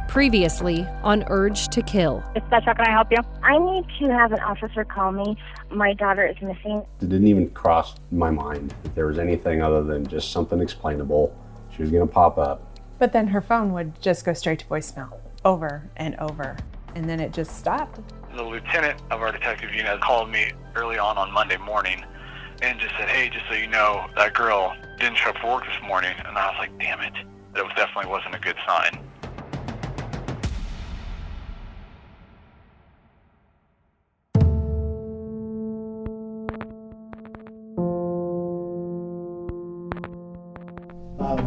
Previously on Urge to Kill. How can I help you? I need to have an officer call me. My daughter is missing. It didn't even cross my mind that there was anything other than just something explainable. She was going to pop up. But then her phone would just go straight to voicemail over and over. And then it just stopped. The lieutenant of our detective unit called me early on Monday morning and just said, hey, just so you know, that girl didn't show up for work this morning. And I was like, damn it. That definitely wasn't a good sign.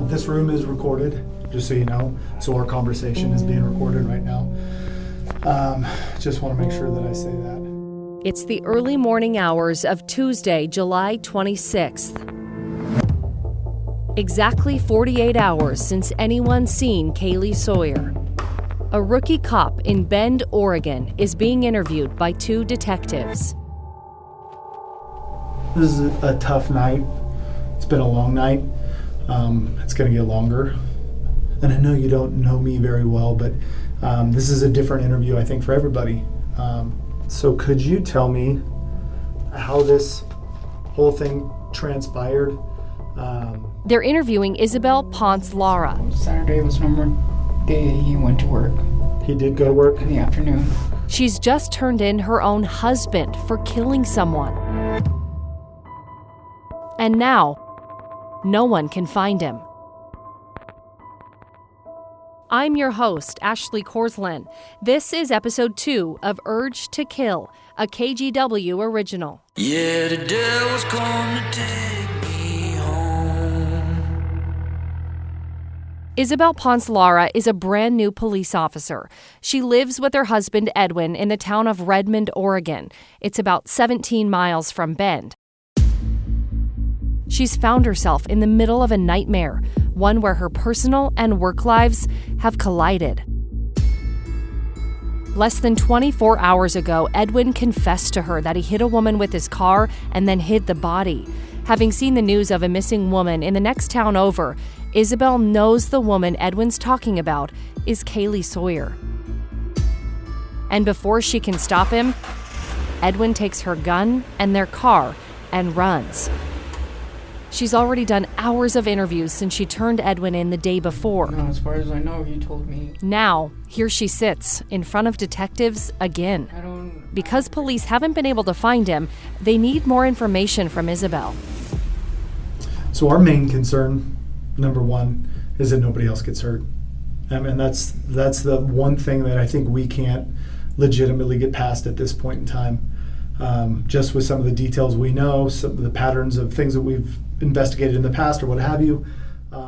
This room is recorded, just so you know. So our conversation is being recorded right now. Just want to make sure that I say that. It's the early morning hours of Tuesday, July 26th. Exactly 48 hours since anyone seen Kaylee Sawyer. A rookie cop in Bend, Oregon is being interviewed by two detectives. This is a tough night. It's been a long night. It's going to get longer. And I know you don't know me very well, but this is a different interview, I think, for everybody. So could you tell me how this whole thing transpired? They're interviewing Edwin Lara. Saturday was normal day he went to work. He did go to work? In the afternoon. She's just turned in her own husband for killing someone. And now, no one can find him. I'm your host, Ashley Korslin. This is episode 2 of Urge to Kill, a KGW original. Yeah, the devil's come to take me home. Isabel Ponce Lara is a brand new police officer. She lives with her husband, Edwin, in the town of Redmond, Oregon. It's about 17 miles from Bend. She's found herself in the middle of a nightmare, one where her personal and work lives have collided. Less than 24 hours ago, Edwin confessed to her that he hit a woman with his car and then hid the body. Having seen the news of a missing woman in the next town over, Isabel knows the woman Edwin's talking about is Kaylee Sawyer. And before she can stop him, Edwin takes her gun and their car and runs. She's already done hours of interviews since she turned Edwin in the day before. No, as far as I know, he told me. Now, here she sits in front of detectives again. Because police haven't been able to find him, they need more information from Isabel. So our main concern, number one, is that nobody else gets hurt. And that's the one thing that I think we can't legitimately get past at this point in time. Just with some of the details we know, some of the patterns of things that we've investigated in the past or what have you.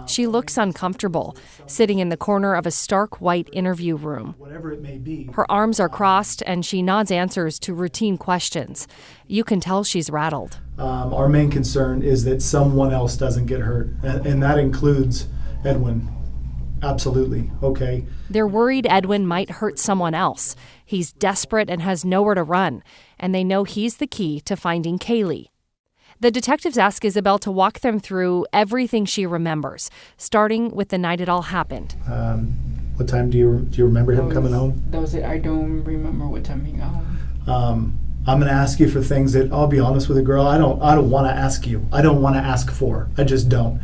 She looks uncomfortable, sitting in the corner of a stark white interview room. Whatever it may be. Her arms are crossed and she nods answers to routine questions. You can tell she's rattled. Our main concern is that someone else doesn't get hurt, and that includes Edwin. Absolutely. Okay. They're worried Edwin might hurt someone else. He's desperate and has nowhere to run, and they know he's the key to finding Kaylee. The detectives ask Isabel to walk them through everything she remembers, starting with the night it all happened. What time do you remember him coming home? That was it. I don't remember what time he got home. I'm going to ask you for things that, I'll be honest with you, girl, I don't want to ask you. I don't want to ask for. I just don't.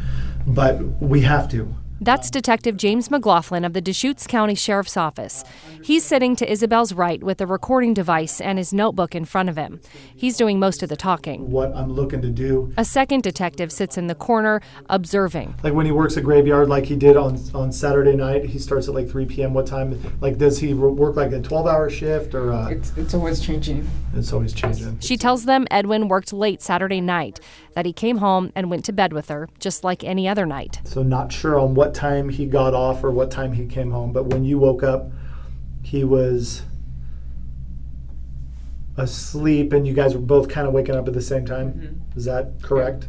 But we have to. That's Detective James McLaughlin of the Deschutes County Sheriff's Office. He's sitting to Isabel's right with a recording device and his notebook in front of him. He's doing most of the talking. What I'm looking to do. A second detective sits in the corner, observing. Like when he works a graveyard like he did on Saturday night, he starts at like 3 p.m. What time? Like, does he work like a 12-hour shift or? It's always changing. It's always changing. She tells them Edwin worked late Saturday night, that he came home and went to bed with her, just like any other night. So not sure on what time he got off or what time he came home, but when you woke up, he was asleep and you guys were both kind of waking up at the same time. Mm-hmm. Is that correct?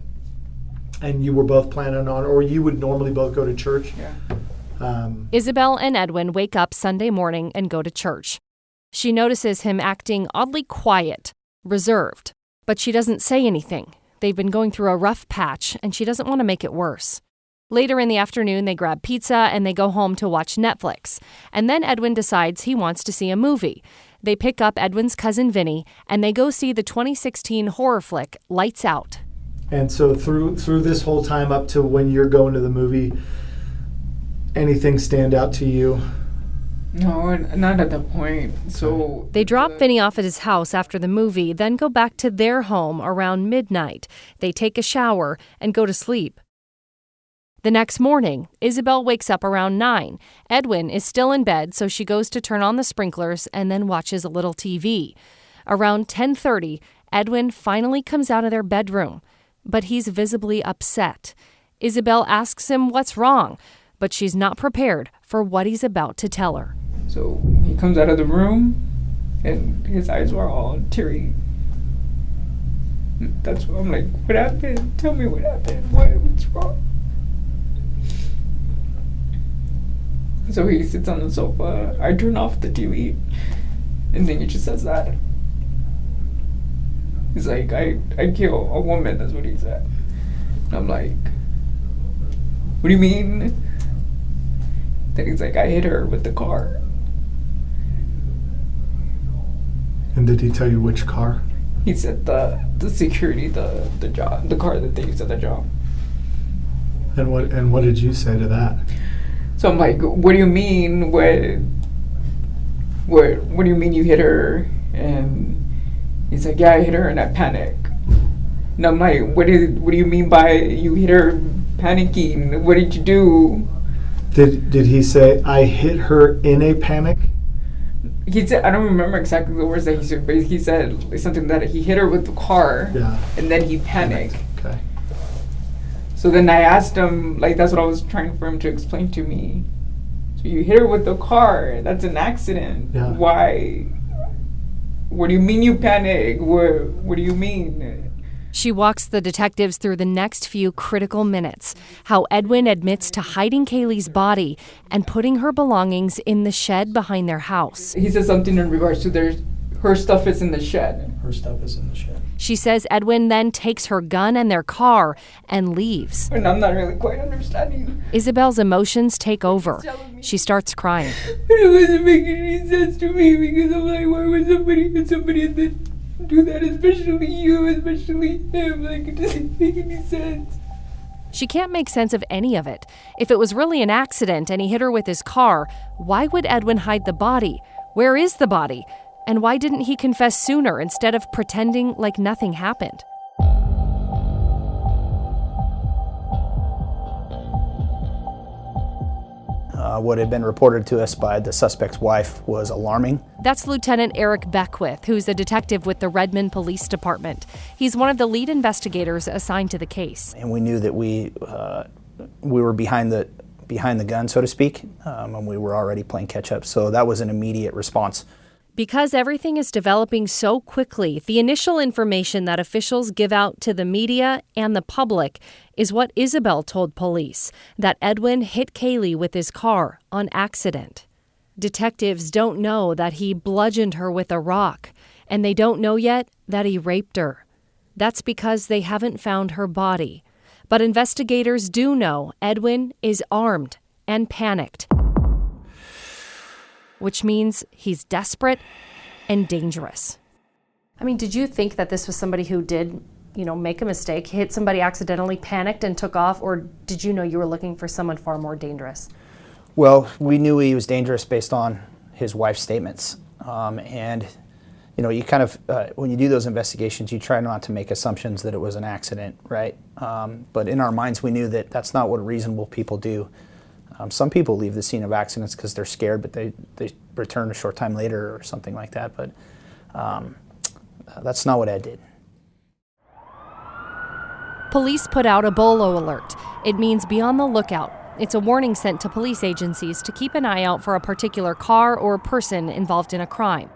Yeah. And you were both planning on, or you would normally both go to church? Yeah. Isabel and Edwin wake up Sunday morning and go to church. She notices him acting oddly quiet, reserved, but she doesn't say anything. They've been going through a rough patch and she doesn't want to make it worse. Later in the afternoon, they grab pizza and they go home to watch Netflix. And then Edwin decides he wants to see a movie. They pick up Edwin's cousin Vinny and they go see the 2016 horror flick Lights Out. And so through this whole time up to when you're going to the movie, anything stand out to you? No, not at that point. So they drop Vinny off at his house after the movie, then go back to their home around midnight. They take a shower and go to sleep. The next morning, Isabel wakes up around 9. Edwin is still in bed, so she goes to turn on the sprinklers and then watches a little TV. Around 10:30, Edwin finally comes out of their bedroom, but he's visibly upset. Isabel asks him what's wrong, but she's not prepared for what he's about to tell her. So he comes out of the room, and his eyes were all teary. That's what I'm like, what happened? Tell me what happened. What's wrong? So he sits on the sofa. I turn off the TV, and then he just says that. He's like, I kill a woman, that's what he said. And I'm like, what do you mean? Then he's like, I hit her with the car. And did he tell you which car? He said the security, the job, the car that they used at the job. And what did you say to that? So I'm like, what do you mean? What do you mean you hit her? And he's like, yeah, I hit her and I panic. And I'm like, what do you mean by you hit her panicking? What did you do? Did he say, I hit her in a panic? He said, I don't remember exactly the words that he said, but he said something that he hit her with the car, yeah, and then he panicked. Okay. So then I asked him, like, that's what I was trying for him to explain to me. So you hit her with the car, that's an accident. Yeah. Why? What do you mean you panic? What do you mean? She walks the detectives through the next few critical minutes, how Edwin admits to hiding Kaylee's body and putting her belongings in the shed behind their house. He said something in regards to her stuff is in the shed. Her stuff is in the shed. She says Edwin then takes her gun and their car and leaves. And I'm not really quite understanding. Isabel's emotions take over. She starts crying. It wasn't making any sense to me because I'm like, why would somebody do that, especially you, especially him? Like, it doesn't make any sense. She can't make sense of any of it. If it was really an accident and he hit her with his car, why would Edwin hide the body? Where is the body? And why didn't he confess sooner instead of pretending like nothing happened? What had been reported to us by the suspect's wife was alarming. That's Lieutenant Eric Beckwith, who's a detective with the Redmond Police Department. He's one of the lead investigators assigned to the case. And we knew that we were behind the gun, so to speak, and we were already playing catch up. So that was an immediate response. Because everything is developing so quickly, the initial information that officials give out to the media and the public is what Isabel told police, that Edwin hit Kaylee with his car on accident. Detectives don't know that he bludgeoned her with a rock, and they don't know yet that he raped her. That's because they haven't found her body. But investigators do know Edwin is armed and panicked, which means he's desperate and dangerous. I mean, did you think that this was somebody who did, make a mistake, hit somebody accidentally, panicked and took off, or did you know you were looking for someone far more dangerous? Well, we knew he was dangerous based on his wife's statements. And you kind of, when you do those investigations, you try not to make assumptions that it was an accident, right? But in our minds, we knew that that's not what reasonable people do. Some people leave the scene of accidents because they're scared, but they return a short time later or something like that. But that's not what Ed did. Police put out a BOLO alert. It means be on the lookout. It's a warning sent to police agencies to keep an eye out for a particular car or person involved in a crime.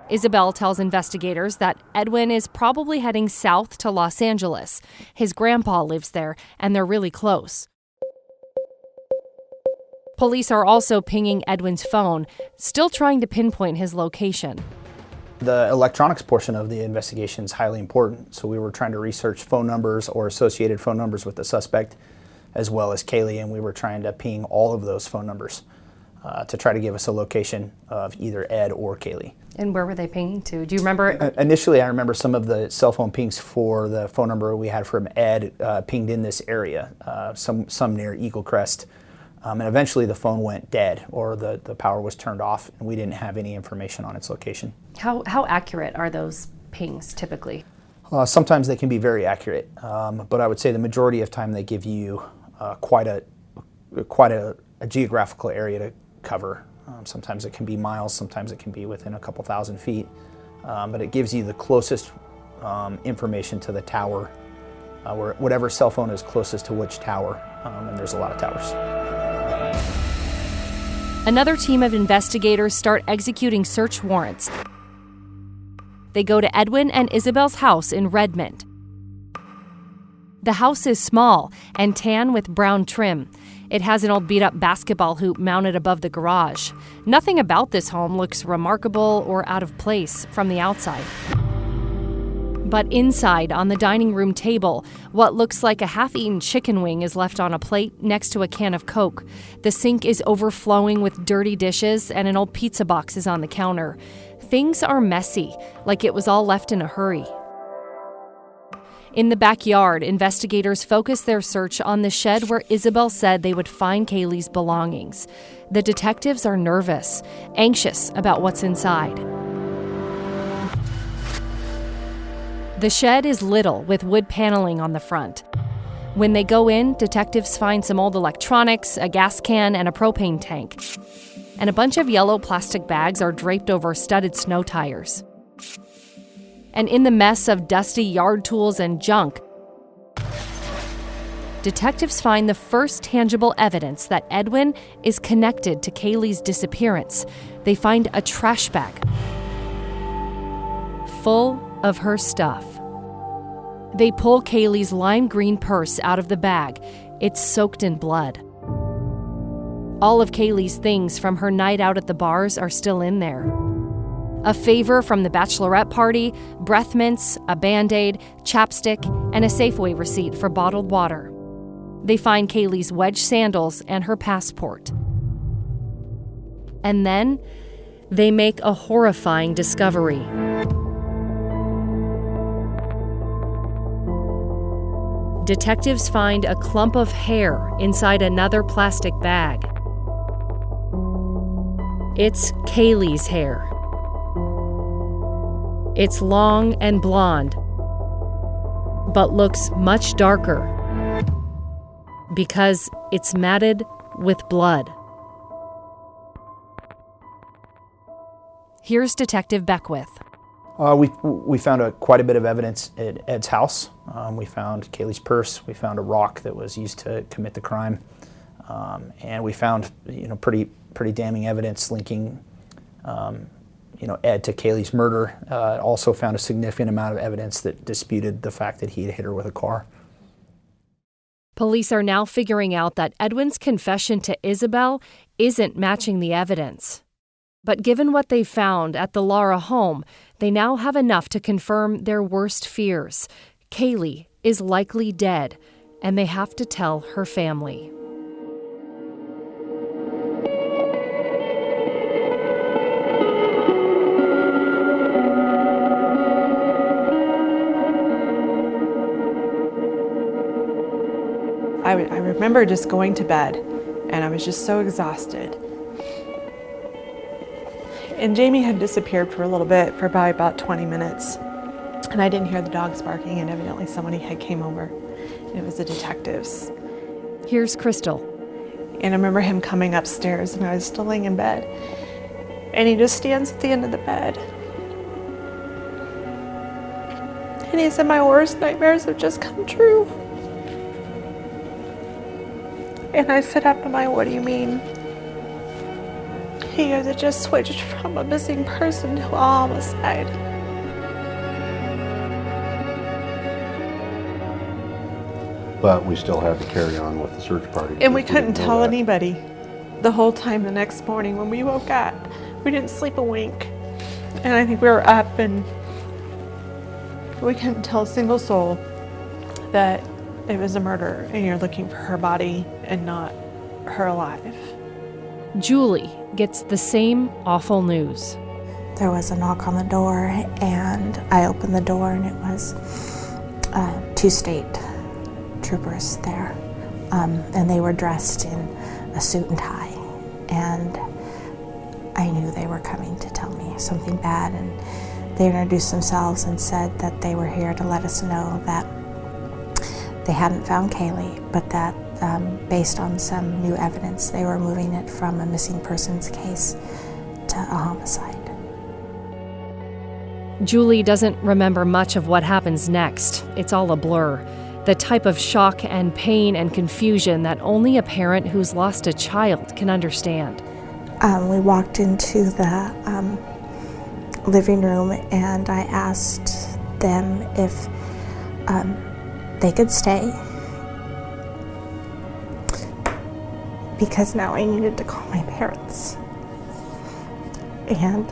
Isabel tells investigators that Edwin is probably heading south to Los Angeles. His grandpa lives there, and they're really close. Police are also pinging Edwin's phone, still trying to pinpoint his location. The electronics portion of the investigation is highly important, so we were trying to research phone numbers or associated phone numbers with the suspect as well as Kaylee, and we were trying to ping all of those phone numbers to try to give us a location of either Ed or Kaylee. And where were they pinging to? Do you remember? Initially, I remember some of the cell phone pings for the phone number we had from Ed pinged in this area, some near Eagle Crest. And eventually the phone went dead, or the power was turned off, and we didn't have any information on its location. How accurate are those pings typically? Sometimes they can be very accurate, but I would say the majority of time they give you quite a geographical area to cover. Sometimes it can be miles, sometimes it can be within a couple thousand feet, but it gives you the closest information to the tower, where whatever cell phone is closest to which tower, and there's a lot of towers. Another team of investigators start executing search warrants. They go to Edwin and Isabel's house in Redmond. The house is small and tan with brown trim. It has an old beat-up basketball hoop mounted above the garage. Nothing about this home looks remarkable or out of place from the outside. But inside, on the dining room table, what looks like a half-eaten chicken wing is left on a plate next to a can of Coke. The sink is overflowing with dirty dishes, and an old pizza box is on the counter. Things are messy, like it was all left in a hurry. In the backyard, investigators focus their search on the shed where Isabel said they would find Kaylee's belongings. The detectives are nervous, anxious about what's inside. The shed is little, with wood paneling on the front. When they go in, detectives find some old electronics, a gas can, and a propane tank. And a bunch of yellow plastic bags are draped over studded snow tires. And in the mess of dusty yard tools and junk, detectives find the first tangible evidence that Edwin is connected to Kaylee's disappearance. They find a trash bag full of her stuff. They pull Kaylee's lime green purse out of the bag. It's soaked in blood. All of Kaylee's things from her night out at the bars are still in there. A favor from the bachelorette party, breath mints, a Band-Aid, chapstick, and a Safeway receipt for bottled water. They find Kaylee's wedge sandals and her passport. And then they make a horrifying discovery. Detectives find a clump of hair inside another plastic bag. It's Kaylee's hair. It's long and blonde, but looks much darker because it's matted with blood. Here's Detective Beckwith. We found quite a bit of evidence at Ed's house. We found Kaylee's purse. We found a rock that was used to commit the crime, and we found pretty damning evidence linking Ed to Kaylee's murder. Also found a significant amount of evidence that disputed the fact that he had hit her with a car. Police are now figuring out that Edwin's confession to Isabel isn't matching the evidence. But given what they found at the Lara home, they now have enough to confirm their worst fears. Kaylee is likely dead, and they have to tell her family. I remember just going to bed, and I was just so exhausted. And Jamie had disappeared for a little bit, for probably about 20 minutes. And I didn't hear the dogs barking, and evidently somebody had came over. And it was the detectives. Here's Crystal. And I remember him coming upstairs, and I was still laying in bed. And he just stands at the end of the bed. And he said, "My worst nightmares have just come true." And I sit up, and what do you mean? He goes, "It just switched from a missing person to a homicide." But we still had to carry on with the search party. And we couldn't tell anybody. The whole time the next morning when we woke up, we didn't sleep a wink. And I think we were up, and we couldn't tell a single soul that it was a murder and you're looking for her body and not her alive. Julie gets the same awful news. There was a knock on the door, and I opened the door, and it was 2 state troopers there, and they were dressed in a suit and tie, and I knew they were coming to tell me something bad, and they introduced themselves and said that they were here to let us know that they hadn't found Kaylee, but that based on some new evidence, they were moving it from a missing persons case to a homicide. Julie doesn't remember much of what happens next. It's all a blur. The type of shock and pain and confusion that only a parent who's lost a child can understand. We walked into the living room, and I asked them if they could stay, because now I needed to call my parents and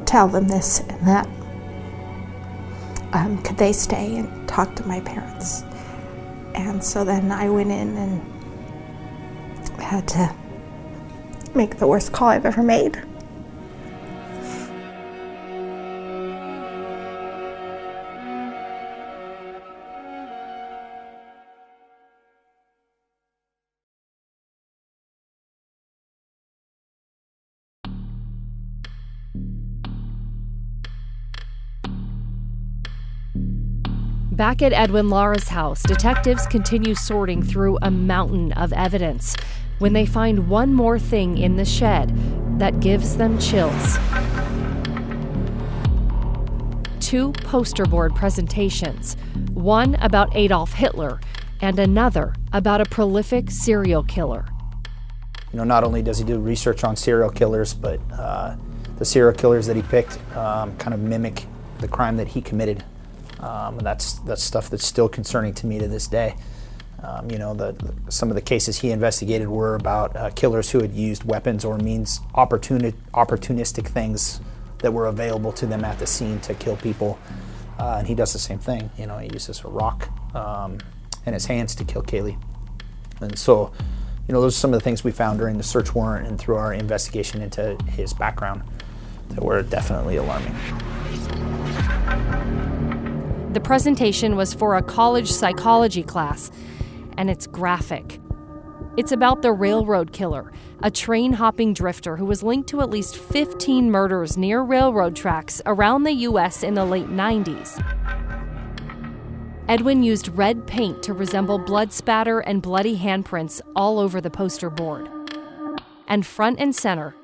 tell them this and that. Could they stay and talk to my parents? And so then I went in and had to make the worst call I've ever made. Back at Edwin Lara's house, detectives continue sorting through a mountain of evidence when they find one more thing in the shed that gives them chills. 2 poster board presentations, one about Adolf Hitler and another about a prolific serial killer. You know, not only does he do research on serial killers, but the serial killers that he picked kind of mimic the crime that he committed. And that's stuff that's still concerning to me to this day. You know, some of the cases he investigated were about killers who had used weapons or means opportunistic things that were available to them at the scene to kill people. And he does the same thing. You know, he uses a rock in his hands to kill Kaylee. And so, you know, those are some of the things we found during the search warrant and through our investigation into his background that were definitely alarming. The presentation was for a college psychology class, and it's graphic. It's about the railroad killer, a train-hopping drifter who was linked to at least 15 murders near railroad tracks around the U.S. in the late 90s. Edwin used red paint to resemble blood spatter and bloody handprints all over the poster board. And front and center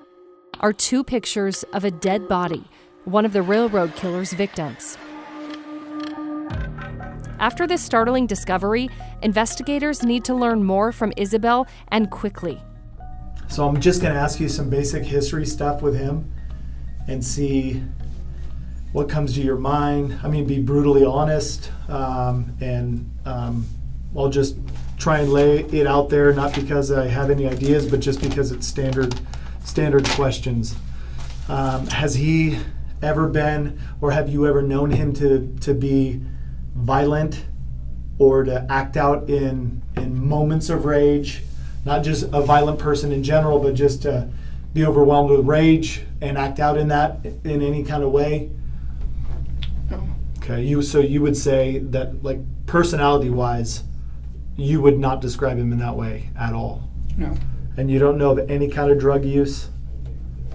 are 2 pictures of a dead body, one of the railroad killer's victims. After this startling discovery, investigators need to learn more from Isabel, and quickly. So I'm just going to ask you some basic history stuff with him and see what comes to your mind. I mean, be brutally honest, and I'll just try and lay it out there, not because I have any ideas, but just because it's standard questions. Has he ever been, or have you ever known him to be violent or to act out in moments of rage? Not just a violent person in general, but just to be overwhelmed with rage and act out in that in any kind of way? No. Okay, so you would say that, like, personality-wise, you would not describe him in that way at all? No. And you don't know of any kind of drug use?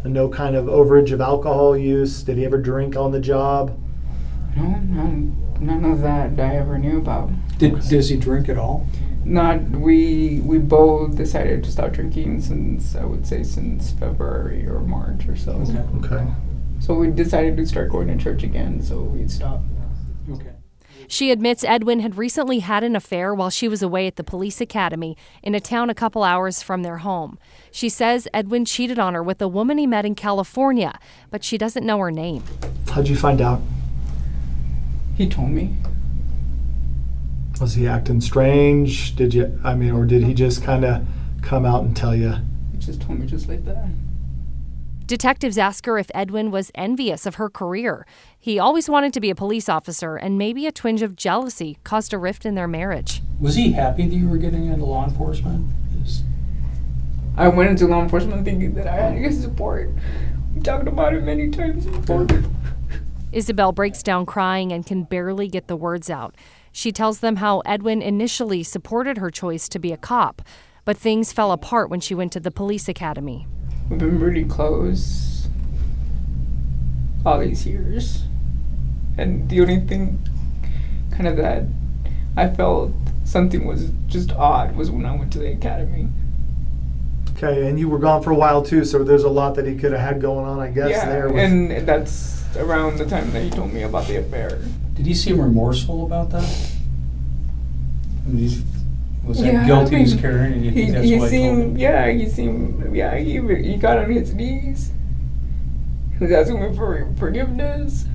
And no kind of overage of alcohol use? Did he ever drink on the job? No, none of that I ever knew about. Does he drink at all? We both decided to stop drinking since February or March or so. Okay. So we decided to start going to church again, so we stopped. Okay. She admits Edwin had recently had an affair while she was away at the police academy in a town a couple hours from their home. She says Edwin cheated on her with a woman he met in California, but she doesn't know her name. How'd you find out? He told me. Was he acting strange? Or did he just kind of come out and tell you? He just told me just like that. Detectives ask her if Edwin was envious of her career. He always wanted to be a police officer, and maybe a twinge of jealousy caused a rift in their marriage. Was he happy that you were getting into law enforcement? I went into law enforcement thinking that I had his support. We talked about it many times before. Isabel breaks down crying and can barely get the words out. She tells them how Edwin initially supported her choice to be a cop, but things fell apart when she went to the police academy. We've been really close all these years. And the only thing kind of that I felt something was just odd was when I went to the academy. Okay, and you were gone for a while too, so there's a lot that he could have had going on, I guess. Yeah, and that's around the time that he told me about the affair. Did he seem remorseful about that? I mean, was that guilt he was carrying, and you think that's why he told him? He got on his knees. He was asking me for forgiveness.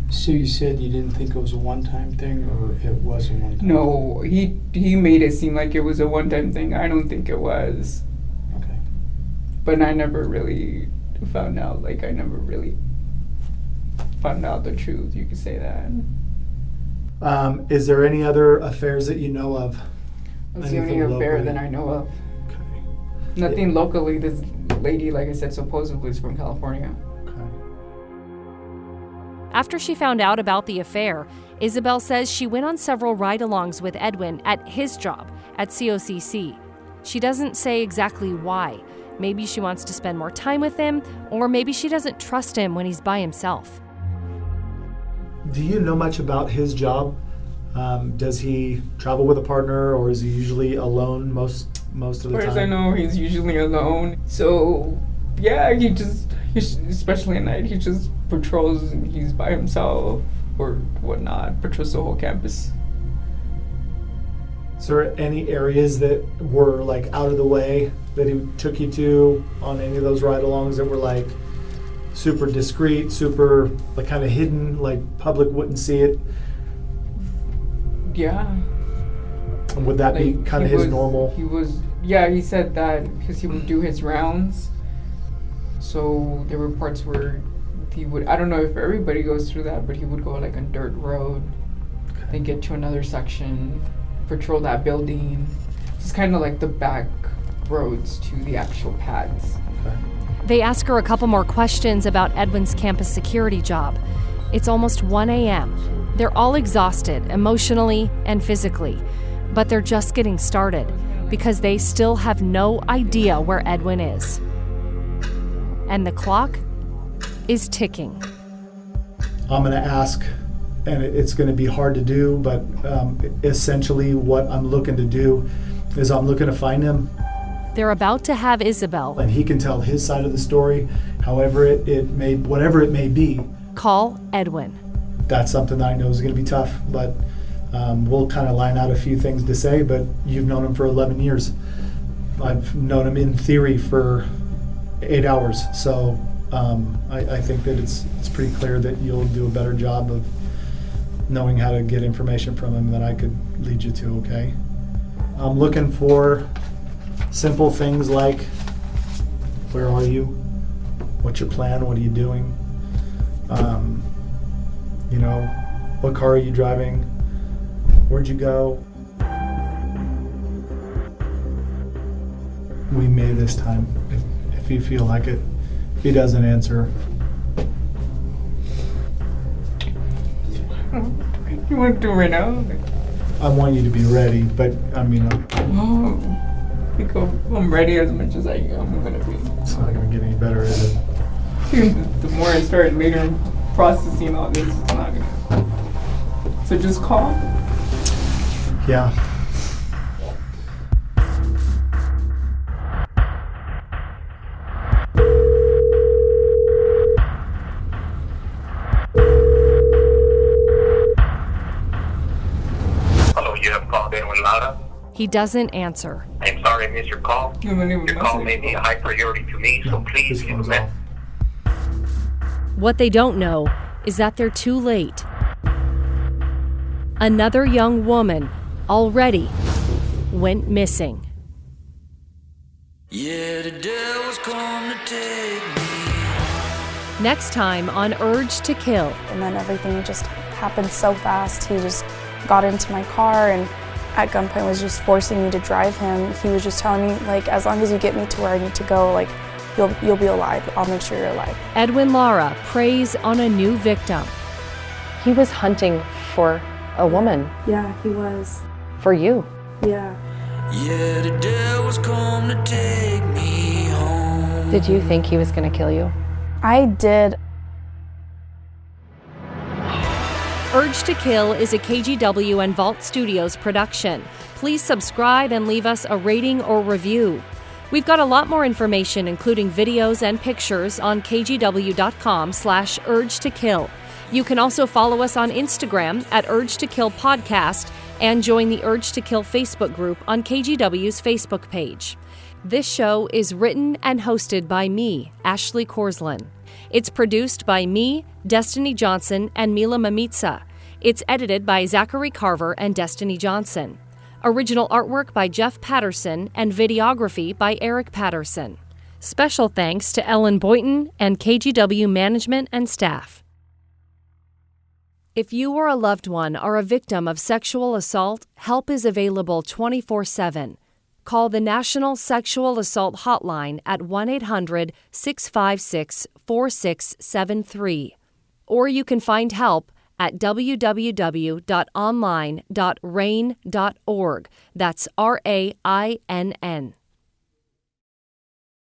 So you said you didn't think it was a one-time thing, or it was a one-time thing? No, he made it seem like it was a one-time thing. I don't think it was. Okay. But I never really found out, I never really found out the truth, you could say that. Is there any other affairs that you know of? That's the only affair that I know of. Okay. Nothing locally. This lady, like I said, supposedly is from California. After she found out about the affair, Isabel says she went on several ride-alongs with Edwin at his job at COCC. She doesn't say exactly why. Maybe she wants to spend more time with him, or maybe she doesn't trust him when he's by himself. Do you know much about his job? Does he travel with a partner, or is he usually alone most of the time? As far as I know, he's usually alone. So, yeah, he especially at night, he just patrols and he's by himself or whatnot, patrols the whole campus. Is there any areas that were out of the way that he took you to on any of those ride-alongs that were super discreet, super kind of hidden, public wouldn't see it? Yeah. And would that be kind of his normal? He said that because he would do his rounds. So there were parts where he would, I don't know if everybody goes through that, but he would go on dirt road, then get to another section, patrol that building. It's kind of like the back roads to the actual pads. Okay. They ask her a couple more questions about Edwin's campus security job. It's almost 1 a.m. They're all exhausted, emotionally and physically, but they're just getting started because they still have no idea where Edwin is. And the clock is ticking. I'm going to ask, and it's going to be hard to do, but essentially what I'm looking to do is I'm looking to find him. They're about to have Isabel. And he can tell his side of the story, whatever it may be. Call Edwin. That's something that I know is going to be tough, but we'll kind of line out a few things to say, but you've known him for 11 years. I've known him in theory for 8 hours, so I think that it's pretty clear that you'll do a better job of knowing how to get information from him than I could lead you to, okay? I'm looking for simple things like, where are you? What's your plan? What are you doing? What car are you driving? Where'd you go? We may this time, if you feel like it. If he doesn't answer. You want to do it right now? I want you to be ready, but I'm ready as much as I'm going to be. It's not going to get any better, is it? The more I start later processing all this, it's not going to. So just call? Yeah. Hello, you have called Edwin Lara. He doesn't answer. I'm sorry I missed your call. Your call may be a high priority to me, so please leave a message. What they don't know is that they're too late. Another young woman already went missing. Yeah, the devil's come to take me Next time on Urge to Kill. And then everything just happened so fast. He just got into my car and at gunpoint was just forcing me to drive him. He was just telling me, like, as long as you get me to where I need to go, like, you'll be alive. I'll make sure you're alive. Edwin Lara preys on a new victim. He was hunting for a woman. Yeah, he was. For you. Yeah. Yeah, the devil's come to take me home. Did you think he was going to kill you? I did. Urge to Kill is a KGW and Vault Studios production. Please subscribe and leave us a rating or review. We've got a lot more information, including videos and pictures, on kgw.com/urge to kill. You can also follow us on Instagram at Urge to Kill Podcast and join the Urge to Kill Facebook group on KGW's Facebook page. This show is written and hosted by me, Ashley Korslin. It's produced by me, Destiny Johnson, and Mila Mamitsa. It's edited by Zachary Carver and Destiny Johnson. Original artwork by Jeff Patterson and videography by Eric Patterson. Special thanks to Ellen Boynton and KGW management and staff. If you or a loved one are a victim of sexual assault, help is available 24/7. Call the National Sexual Assault Hotline at 1-800-656-4673. Or you can find help at www.online.rain.org. That's RAINN.